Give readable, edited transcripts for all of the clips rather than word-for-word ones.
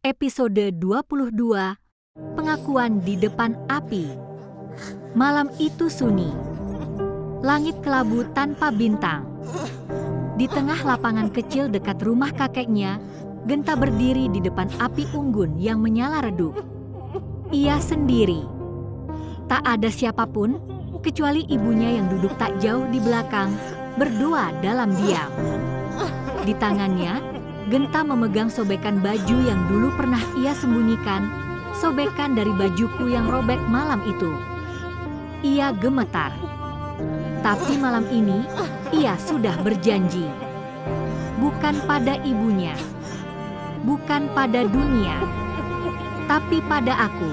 Episode 22, Pengakuan di Depan Api. Malam itu sunyi. Langit kelabu tanpa bintang. Di tengah lapangan kecil dekat rumah kakeknya, Genta berdiri di depan api unggun yang menyala redup. Ia sendiri. Tak ada siapapun, kecuali ibunya yang duduk tak jauh di belakang, berdoa dalam diam. Di tangannya, Genta memegang sobekan baju yang dulu pernah ia sembunyikan, sobekan dari bajuku yang robek malam itu. Ia gemetar. Tapi malam ini, ia sudah berjanji. Bukan pada ibunya, bukan pada dunia, tapi pada aku.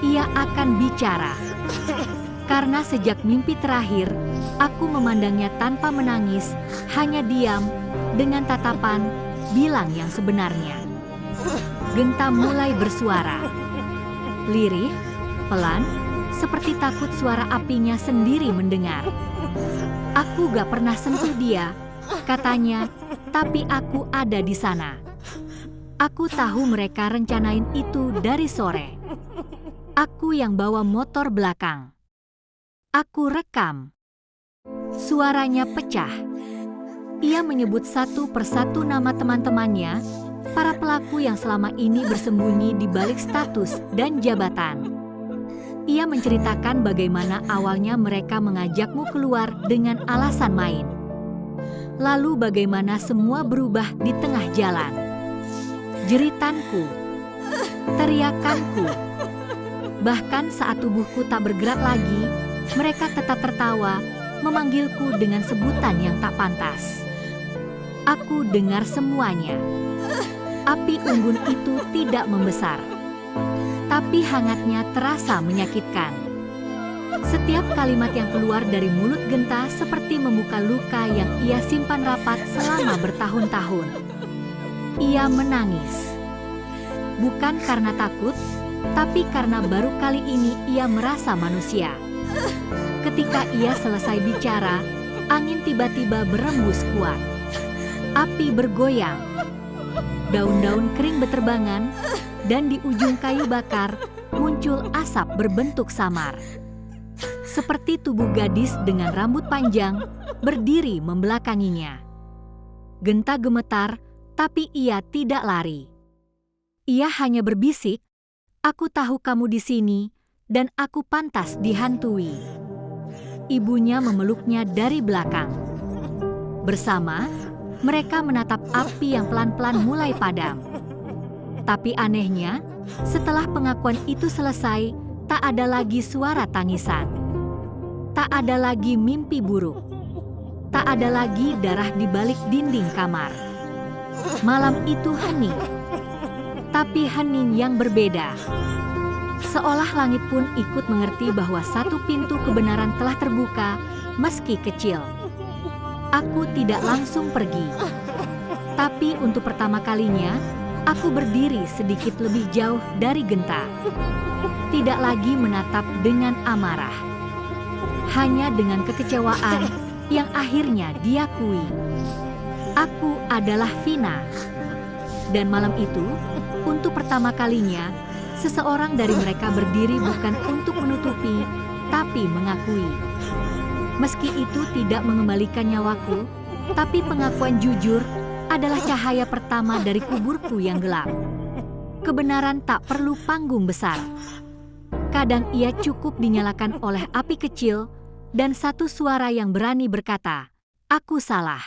Ia akan bicara. Karena sejak mimpi terakhir, aku memandangnya tanpa menangis, hanya diam, dengan tatapan, bilang yang sebenarnya. Genta mulai bersuara. Lirih, pelan, seperti takut suara apinya sendiri mendengar. Aku gak pernah sentuh dia, katanya, tapi aku ada di sana. Aku tahu mereka rencanain itu dari sore. Aku yang bawa motor belakang. Aku rekam. Suaranya pecah. Ia menyebut satu persatu nama teman-temannya, para pelaku yang selama ini bersembunyi di balik status dan jabatan. Ia menceritakan bagaimana awalnya mereka mengajakmu keluar dengan alasan main. Lalu bagaimana semua berubah di tengah jalan. Jeritanku, teriakanku, bahkan saat tubuhku tak bergerak lagi, mereka tetap tertawa, memanggilku dengan sebutan yang tak pantas. Aku dengar semuanya. Api unggun itu tidak membesar, tapi hangatnya terasa menyakitkan. Setiap kalimat yang keluar dari mulut Genta seperti membuka luka yang ia simpan rapat selama bertahun-tahun. Ia menangis. Bukan karena takut, tapi karena baru kali ini ia merasa manusia. Ketika ia selesai bicara, angin tiba-tiba berembus kuat. Api bergoyang. Daun-daun kering beterbangan, dan di ujung kayu bakar muncul asap berbentuk samar. Seperti tubuh gadis dengan rambut panjang berdiri membelakanginya. Genta gemetar, tapi ia tidak lari. Ia hanya berbisik, "Aku tahu kamu di sini, dan aku pantas dihantui." Ibunya memeluknya dari belakang. Bersama, mereka menatap api yang pelan-pelan mulai padam. Tapi anehnya, setelah pengakuan itu selesai, tak ada lagi suara tangisan. Tak ada lagi mimpi buruk. Tak ada lagi darah di balik dinding kamar. Malam itu hening. Tapi hening yang berbeda. Seolah langit pun ikut mengerti bahwa satu pintu kebenaran telah terbuka, meski kecil. Aku tidak langsung pergi. Tapi untuk pertama kalinya, aku berdiri sedikit lebih jauh dari Genta. Tidak lagi menatap dengan amarah. Hanya dengan kekecewaan yang akhirnya diakui. Aku adalah Vina. Dan malam itu, untuk pertama kalinya, seseorang dari mereka berdiri bukan untuk menutupi, tapi mengakui. Meski itu tidak mengembalikan nyawaku, tapi pengakuan jujur adalah cahaya pertama dari kuburku yang gelap. Kebenaran tak perlu panggung besar. Kadang ia cukup dinyalakan oleh api kecil dan satu suara yang berani berkata, "Aku salah."